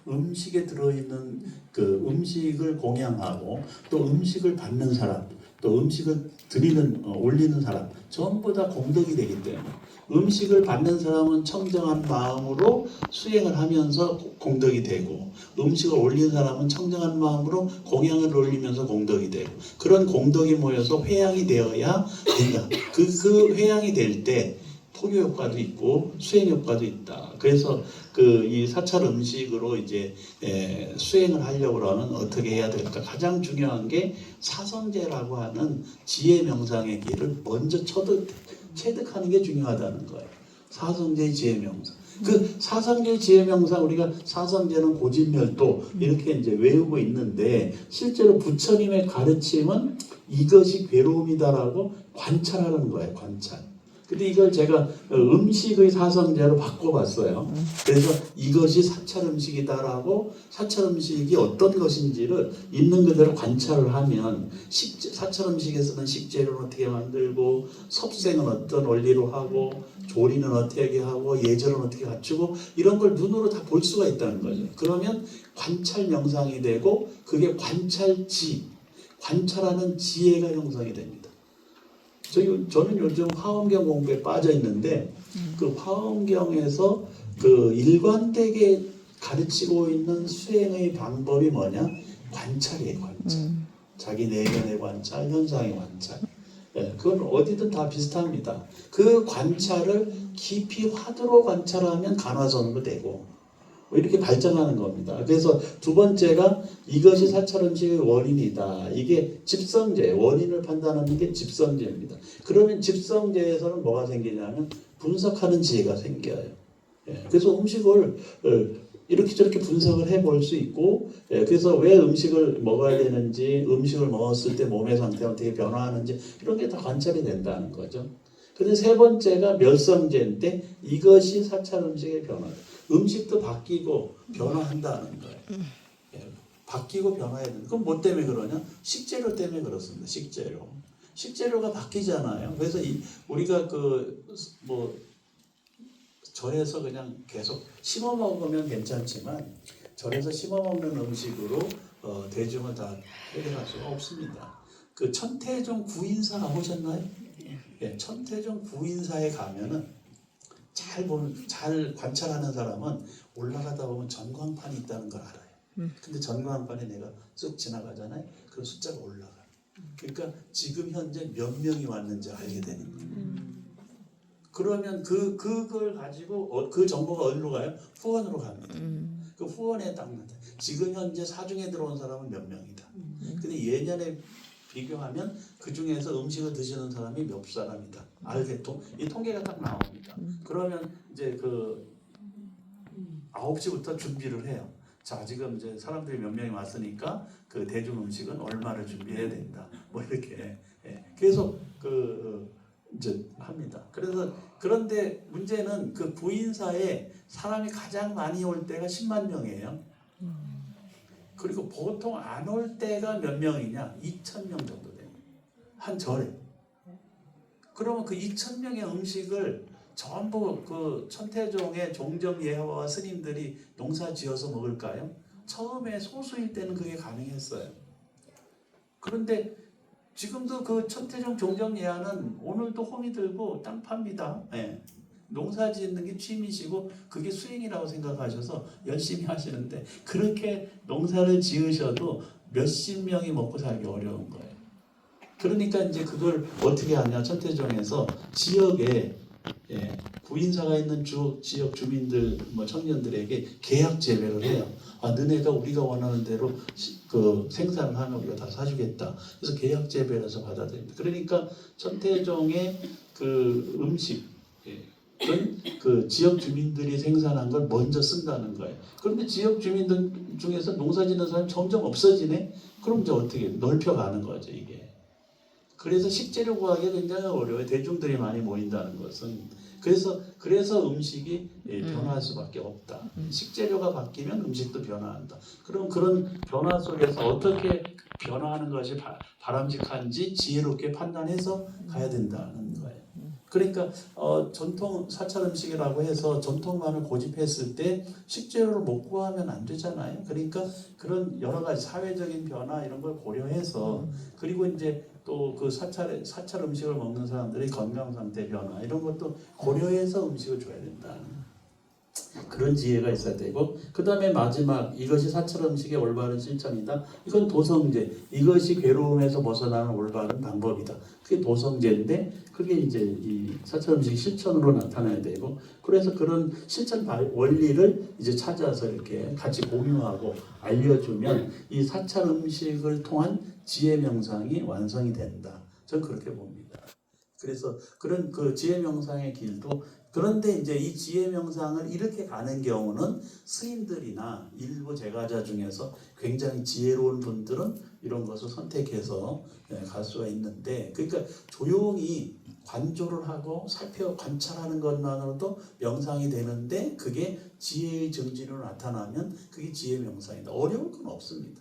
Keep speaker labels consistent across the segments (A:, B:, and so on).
A: 음식에 들어있는 그 음식을 공양하고 또 음식을 받는 사람, 또 음식을 올리는 사람 전부 다 공덕이 되기 때문에 음식을 받는 사람은 청정한 마음으로 수행을 하면서 공덕이 되고 음식을 올리는 사람은 청정한 마음으로 공양을 올리면서 공덕이 되고 그런 공덕이 모여서 회양이 되어야 된다. 그 회양이 될 때 포교 효과도 있고 수행 효과도 있다. 그래서 이 사찰 음식으로 이제 수행을 하려고 그러면 어떻게 해야 될까? 가장 중요한 게 사성제라고 하는 지혜 명상의 길을 먼저 체득하는 게 중요하다는 거예요. 사성제 지혜 명상. 그 사성제 지혜 명상 우리가 사성제는 고진멸도 이렇게 이제 외우고 있는데 실제로 부처님의 가르침은 이것이 괴로움이다라고 관찰하는 거예요. 관찰. 근데 이걸 제가 음식의 사성제로 바꿔봤어요. 그래서 이것이 사찰 음식이다라고 사찰 음식이 어떤 것인지를 있는 그대로 관찰을 하면 사찰 음식에서는 식재료는 어떻게 만들고 섭생은 어떤 원리로 하고 조리는 어떻게 하고 예절은 어떻게 갖추고 이런 걸 눈으로 다 볼 수가 있다는 거죠. 그러면 관찰 명상이 되고 그게 관찰하는 지혜가 형성이 됩니다. 저는 요즘 화엄경 공부에 빠져 있는데 그 화엄경에서 그 일관되게 가르치고 있는 수행의 방법이 뭐냐? 관찰이에요, 관찰. 자기 내면의 관찰, 현상의 관찰. 그건 어디든 다 비슷합니다. 그 관찰을 깊이 화두로 관찰하면 간화선으로 되고 이렇게 발전하는 겁니다. 그래서 두 번째가 이것이 사찰 음식의 원인이다. 이게 집성제, 원인을 판단하는 게 집성제입니다. 그러면 집성제에서는 뭐가 생기냐면 분석하는 지혜가 생겨요. 그래서 음식을 이렇게 저렇게 분석을 해볼 수 있고 그래서 왜 음식을 먹어야 되는지 음식을 먹었을 때 몸의 상태가 어떻게 변화하는지 이런 게 다 관찰이 된다는 거죠. 그런데 세 번째가 멸성제인데 이것이 사찰 음식의 변화. 음식도 바뀌고 변화한다는 거예요. 바뀌고 변화해야 된다. 그럼 뭐 때문에 그러냐? 식재료 때문에 그렇습니다. 식재료가 바뀌잖아요. 그래서 우리가 절에서 그냥 계속 심어 먹으면 괜찮지만 절에서 심어 먹는 음식으로 대중을 다 해결할 수가 없습니다. 그 천태종 구인사 가보셨나요? 천태종 구인사에 가면은 잘 관찰하는 사람은 올라가다 보면 전광판이 있다는 걸 알아요. 근데 전광판에 내가 쑥 지나가잖아요. 그 숫자가 올라가. 그러니까 지금 현재 몇 명이 왔는지 알게 되는 거예요. 그러면 그걸 가지고 그 정보가 어디로 가요? 후원으로 갑니다. 그 후원에 딱 나타나. 지금 현재 사중에 들어온 사람은 몇 명이다. 근데 예년에 비교하면 그 중에서 음식을 드시는 사람이 몇 사람이다. 이 통계가 딱 나옵니다. 그러면 이제 9시부터 준비를 해요. 자, 지금 이제 사람들이 몇 명이 왔으니까 그 대중 음식은 얼마를 준비해야 된다. 뭐 이렇게 계속 이제 합니다. 그런데 문제는 그 구인사에 사람이 가장 많이 올 때가 10만 명이에요. 그리고 보통 안 올 때가 몇 명이냐? 2,000명 정도 돼요. 한 절에. 그러면 그 2,000명의 음식을 전부 그 천태종의 종정예화와 스님들이 농사 지어서 먹을까요? 처음에 소수일 때는 그게 가능했어요. 그런데 지금도 그 천태종 종정예화는 오늘도 호미 들고 땅 팝니다. 농사 짓는 게 취미시고 그게 수행이라고 생각하셔서 열심히 하시는데 그렇게 농사를 지으셔도 몇십 명이 먹고 살기 어려운 거예요. 그러니까 이제 그걸 어떻게 하냐? 천태종에서 지역에 구인사가 있는 지역 주민들 청년들에게 계약 재배를 해요. 너네가 우리가 원하는 대로 생산을 하면 우리가 다 사주겠다. 그래서 계약 재배를 해서 받아들입니다. 그러니까 천태종의 그 음식 그 지역 주민들이 생산한 걸 먼저 쓴다는 거예요. 그런데 지역 주민들 중에서 농사 짓는 사람이 점점 없어지네? 그럼 이제 어떻게 넓혀가는 거죠, 이게. 그래서 식재료 구하기 굉장히 어려워요. 대중들이 많이 모인다는 것은. 그래서 음식이 변화할 수밖에 없다. 식재료가 바뀌면 음식도 변화한다. 그럼 그런 변화 속에서 어떻게 변화하는 것이 바람직한지 지혜롭게 판단해서 가야 된다는 거예요. 그러니까 전통 사찰 음식이라고 해서 전통만을 고집했을 때 식재료를 못 구하면 안 되잖아요. 그러니까 그런 여러 가지 사회적인 변화 이런 걸 고려해서 그리고 이제 또 그 사찰 음식을 먹는 사람들의 건강 상태 변화 이런 것도 고려해서 음식을 줘야 된다. 그런 지혜가 있어야 되고 그 다음에 마지막 이것이 사찰 음식의 올바른 실천이다. 이건 도성제. 이것이 괴로움에서 벗어나는 올바른 방법이다. 그게 도성제인데 그게 이제 이 사찰 음식 실천으로 나타나야 되고 그래서 그런 실천 원리를 이제 찾아서 이렇게 같이 공유하고 알려주면 이 사찰 음식을 통한 지혜 명상이 완성이 된다. 저는 그렇게 봅니다. 그래서 그런 그 지혜 명상의 길도 그런데 이제 이 지혜 명상을 이렇게 가는 경우는 스님들이나 일부 제가자 중에서 굉장히 지혜로운 분들은 이런 것을 선택해서 갈 수가 있는데 그러니까 조용히 관조를 하고 관찰하는 것만으로도 명상이 되는데 그게 지혜의 증진으로 나타나면 그게 지혜 명상이다. 어려울 건 없습니다.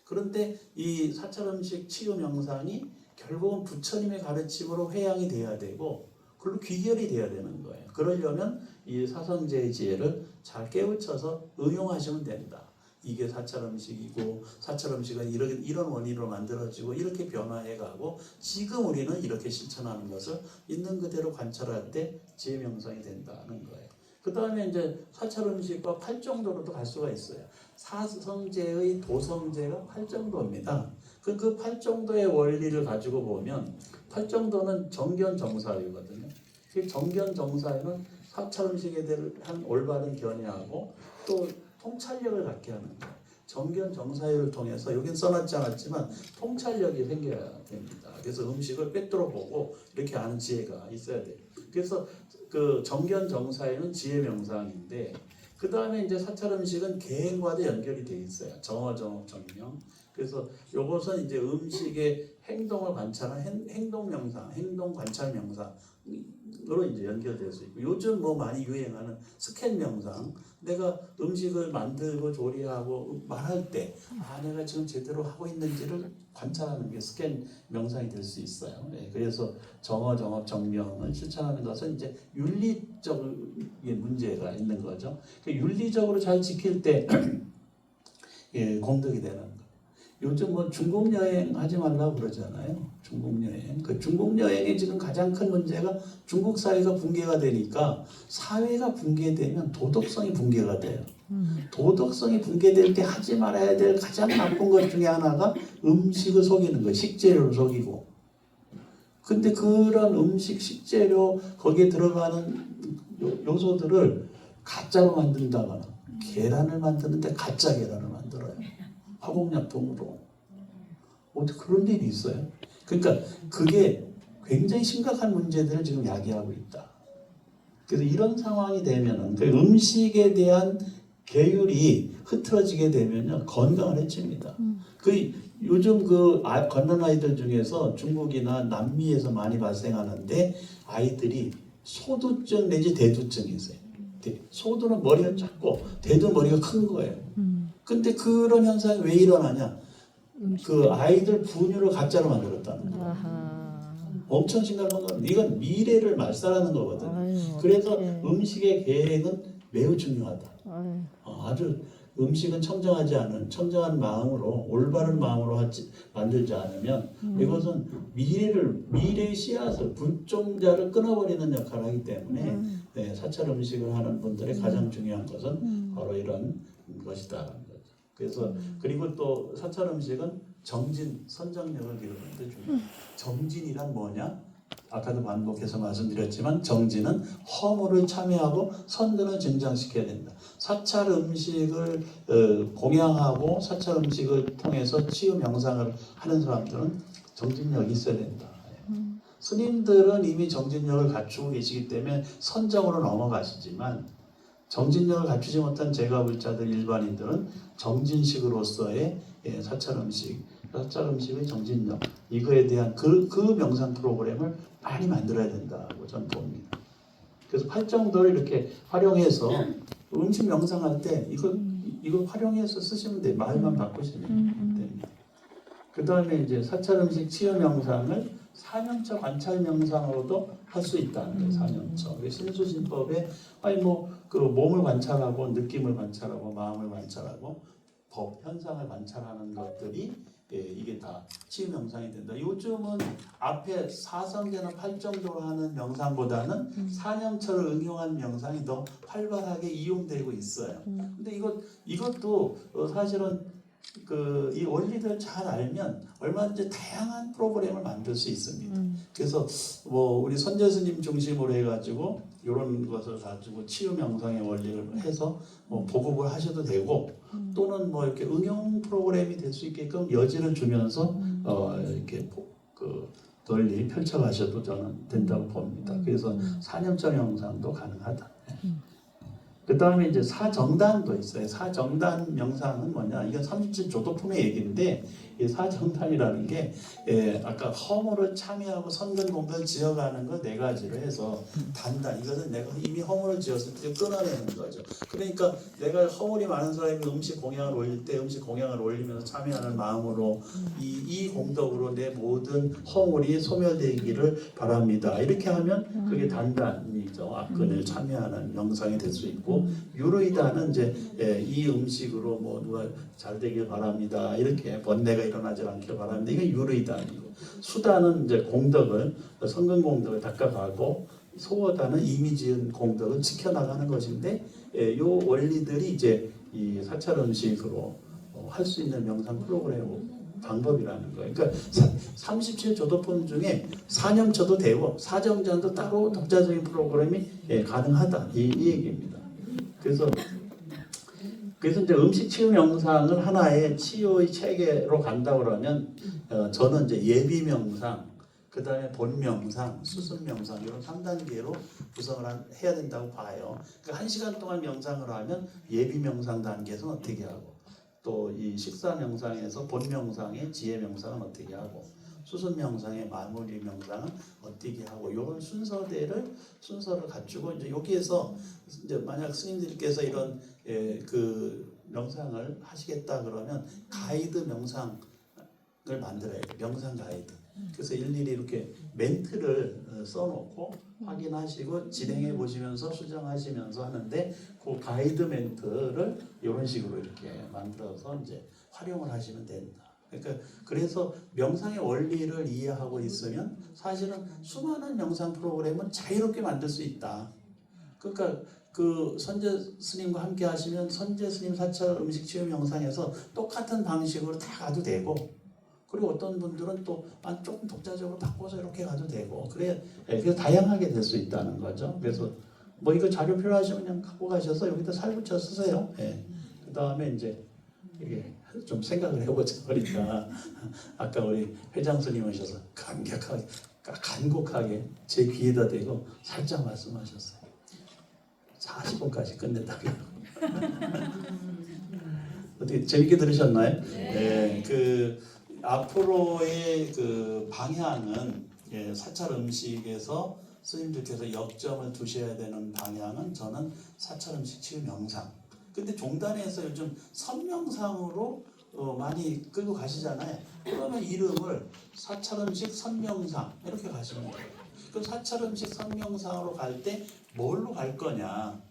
A: 그런데 이 사찰 음식 치유 명상이 결국은 부처님의 가르침으로 회양이 돼야 되고 그걸로 귀결이 돼야 되는 거예요. 그러려면 이 사성제의 지혜를 잘 깨우쳐서 응용하시면 된다. 이게 사찰 음식이고 사찰 음식은 이런 원인으로 만들어지고 이렇게 변화해가고 지금 우리는 이렇게 실천하는 것을 있는 그대로 관찰할 때 지혜 명상이 된다는 거예요. 그 다음에 이제 사찰 음식과 팔정도로도 갈 수가 있어요. 사성제의 도성제가 팔정도입니다. 그 팔정도의 원리를 가지고 보면 팔정도는 정견정사유거든요. 그 정견정사유는 사찰 음식에 대한 올바른 견해하고 또 통찰력을 갖게 하는 거예요. 정견정사유를 통해서 여긴 써놨지 않았지만 통찰력이 생겨야 됩니다. 그래서 음식을 꿰뚫어 보고 이렇게 아는 지혜가 있어야 돼요. 그래서 그 정견정사유는 지혜 명상인데 그 다음에 이제 사찰 음식은 개행과도 연결이 돼 있어요. 정어정업 정명. 그래서 이것은 이제 음식의 행동을 관찰하는 행동 명상, 행동 관찰 명상으로 이제 연결될 수 있고 요즘 뭐 많이 유행하는 스캔 명상. 내가 음식을 만들고 조리하고 말할 때 내가 지금 제대로 하고 있는지를 관찰하는 게 스캔 명상이 될 수 있어요. 그래서 정어, 정업, 정명을 실천하는 것은 이제 윤리적인 문제가 있는 거죠. 윤리적으로 잘 지킬 때 공덕이 되는 거예요. 요즘 뭐 중국 여행 하지 말라고 그러잖아요. 중국 여행. 그 중국 여행의 지금 가장 큰 문제가 중국 사회가 붕괴가 되니까 사회가 붕괴되면 도덕성이 붕괴가 돼요. 도덕성이 붕괴될 때 하지 말아야 될 가장 나쁜 것 중에 하나가 음식을 속이는 거예요. 식재료를 속이고. 근데 그런 음식, 식재료 거기에 들어가는 요소들을 가짜로 만든다거나 계란을 만드는데 가짜 계란을 만들어요. 화공약품으로. 어떻게 그런 일이 있어요? 그러니까 그게 굉장히 심각한 문제들을 지금 야기하고 있다. 그래서 이런 상황이 되면은 그 음식에 대한 계율이 흐트러지게 되면요 건강을 해칩니다. 그 요즘 그 걷는 아이들 중에서 중국이나 남미에서 많이 발생하는데 아이들이 소두증 내지 대두증이 있어요. 소두는 머리가 작고 대두는 머리가 큰 거예요. 근데 그런 현상이 왜 일어나냐? 그 아이들 분유를 가짜로 만들었다는 거예요. 엄청 심각한 건 이건 미래를 말살하는 거거든요.
B: 아유,
A: 그래서
B: 어떡해.
A: 음식의 계획은 매우 중요하다.
B: 아유.
A: 아주 음식은 청정한 마음으로 올바른 마음으로 만들지 않으면 이것은 미래의 씨앗을 불종자를 끊어버리는 역할을 하기 때문에 사찰 음식을 하는 분들의 가장 중요한 것은 바로 이런 것이다. 그래서 그리고 또 사찰 음식은 선정력을 기르는 데 중요해요. 정진이란 뭐냐? 아까도 반복해서 말씀드렸지만 정진은 허물을 참여하고 선근을 증장시켜야 된다. 사찰 음식을 공양하고 사찰 음식을 통해서 치유 명상을 하는 사람들은 정진력이 있어야 된다. 스님들은 이미 정진력을 갖추고 계시기 때문에 선정으로 넘어가시지만 정진력을 갖추지 못한 제가불자들 일반인들은 정진식으로서의 사찰 음식의 정진력 이거에 대한 그 명상 프로그램을 많이 만들어야 된다고 저는 봅니다. 그래서 팔정도를 이렇게 활용해서 음식 명상할 때 이거 활용해서 쓰시면 돼요. 말만 바꾸시면 됩니다. 그 다음에 이제 사찰 음식 치유 명상을 4년차 관찰 명상으로도 할 수 있다는 거예요. 4년차. 신수신법에 아니 뭐 그 몸을 관찰하고 느낌을 관찰하고 마음을 관찰하고 법 현상을 관찰하는 것들이 이게 다 치유 명상이 된다. 요즘은 앞에 4성제나 8정도로 하는 명상보다는 4년차를 응용한 명상이 더 활발하게 이용되고 있어요. 근데 이것도 사실은 이 원리를 잘 알면 얼마든지 다양한 프로그램을 만들 수 있습니다. 그래서 뭐 우리 선재 스님 중심으로 해가지고 이런 것을 가지고 치유 명상의 원리를 해서 뭐 보급을 하셔도 되고 또는 뭐 이렇게 응용 프로그램이 될 수 있게끔 여지를 주면서 이렇게 그 널리 펼쳐가셔도 저는 된다고 봅니다. 그래서 4년차 명상도 가능하다. 그 다음에 이제 사정단도 있어요. 사정단 명상은 뭐냐? 이건 37조도품의 얘기인데 이 사정단이라는 게 아까 허물을 참여하고 선근공변 지어가는 거 네 가지로 해서 단단. 이것은 내가 이미 허물을 지었을 때 끊어내는 거죠. 그러니까 내가 허물이 많은 사람이 음식 공양을 올릴 때 음식 공양을 올리면서 참여하는 마음으로 이 공덕으로 내 모든 허물이 소멸되기를 바랍니다. 이렇게 하면 그게 단단이죠. 악근을 참여하는 명상이 될 수 있고 유르이다는 이제 이 음식으로 뭐 누가 잘 되길 바랍니다. 이렇게 번뇌가 일어나지 않길 바랍니다. 이게 유르이다이고 수다는 이제 공덕을 성근 공덕을 닦아가고 소어다는 이미 지은 공덕을 지켜나가는 것인데 요 원리들이 이제 이 사찰 음식으로 할 수 있는 명상 프로그램 방법이라는 거예요. 그러니까 37조도품 중에 4년차도 되고 사정전도 따로 독자적인 프로그램이 가능하다 이 얘기입니다. 그래서 이제 음식 치유 명상을 하나의 치유의 체계로 간다 그러면 저는 이제 예비 명상, 그 다음에 본 명상, 수습 명상 이런 3단계로 구성을 해야 된다고 봐요. 그러니까 1시간 동안 명상을 하면 예비 명상 단계에서는 어떻게 하고 또 이 식사 명상에서 본 명상의 지혜 명상은 어떻게 하고 수습 명상의 마무리 명상은 어떻게 하고 이런 순서를 갖추고 이제 여기에서 이제 만약 스님들께서 이런 그 명상을 하시겠다 그러면 가이드 명상을 만들어야 돼요. 명상 가이드. 그래서 일일이 이렇게 멘트를 써놓고 확인하시고 진행해 보시면서 수정하시면서 하는데 그 가이드 멘트를 이런 식으로 이렇게 만들어서 이제 활용을 하시면 된다. 그러니까 그래서 명상의 원리를 이해하고 있으면 사실은 수많은 명상 프로그램은 자유롭게 만들 수 있다. 그러니까 그 선재 스님과 함께 하시면 선재 스님 사찰 음식 치유 명상에서 똑같은 방식으로 다 가도 되고 그리고 어떤 분들은 또 조금 독자적으로 바꿔서 이렇게 가도 되고 그래서 다양하게 될 수 있다는 거죠. 그래서 뭐 이거 자료 필요하시면 그냥 갖고 가셔서 여기다 살붙여 쓰세요. 그 다음에 이제 이게 좀 생각을 해보자. 그러니까 아까 우리 회장 스님 오셔서 감격하게 간곡하게 제 귀에다 대고 살짝 말씀하셨어요. 40분까지 끝낸다고. 어떻게 재밌게 들으셨나요? 네. 그 앞으로의 그 방향은 사찰 음식에서 스님들께서 역점을 두셔야 되는 방향은 저는 사찰 음식 치유 명상. 근데 종단에서 요즘 선명상으로 많이 끌고 가시잖아요. 그러면 이름을 사찰 음식 선명상 이렇게 가시면 돼요. 그럼 사찰 음식 선명상으로 갈 때 뭘로 갈 거냐?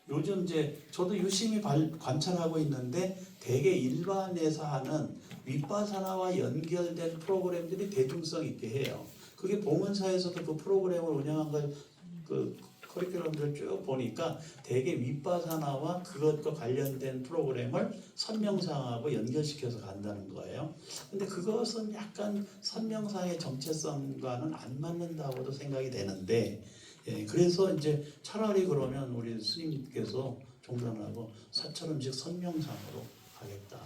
A: 요즘 이제 저도 유심히 관찰하고 있는데 대개 일반에서 하는 윗바사나와 연결된 프로그램들이 대중성 있게 해요. 그게 봉은사에서도 그 프로그램을 운영한 그 커리큘럼들을 쭉 보니까 대개 윗바사나와 그것과 관련된 프로그램을 선명상하고 연결시켜서 간다는 거예요. 근데 그것은 약간 선명상의 정체성과는 안 맞는다고도 생각이 되는데 그래서 이제 차라리 그러면 우리 스님께서 종단하고 사찰 음식 선명상으로 가겠다.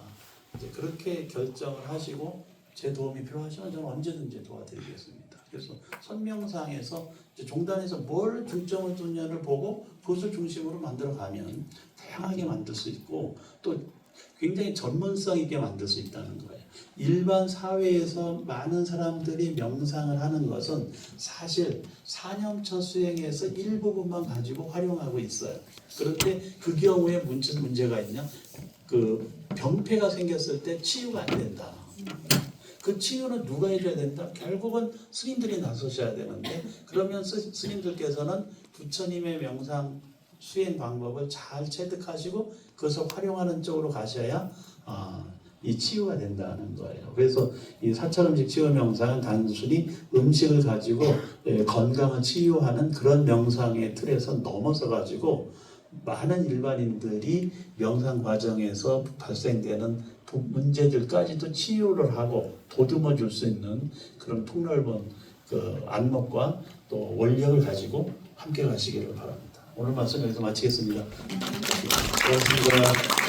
A: 이제 그렇게 결정을 하시고 제 도움이 필요하시면 저는 언제든지 도와드리겠습니다. 그래서 선명상에서 이제 종단에서 뭘 중점을 두냐를 보고 그것을 중심으로 만들어가면 다양하게 만들 수 있고 또 굉장히 전문성 있게 만들 수 있다는 거예요. 일반 사회에서 많은 사람들이 명상을 하는 것은 사실 사념처 수행에서 일부분만 가지고 활용하고 있어요. 그런데 그 경우에 무슨 문제가 있냐? 그 병폐가 생겼을 때 치유가 안 된다. 그 치유는 누가 해줘야 된다? 결국은 스님들이 나서셔야 되는데 그러면 스님들께서는 부처님의 명상 수행 방법을 잘 체득하시고 그것을 활용하는 쪽으로 가셔야 이 치유가 된다는 거예요. 그래서 이 사찰음식 치유 명상은 단순히 음식을 가지고 건강을 치유하는 그런 명상의 틀에서 넘어서 가지고 많은 일반인들이 명상 과정에서 발생되는 문제들까지도 치유를 하고 도듬어 줄 수 있는 그런 폭넓은 그 안목과 또 원력을 가지고 함께 가시기를 바랍니다. 오늘 말씀 여기서 마치겠습니다. 고맙습니다.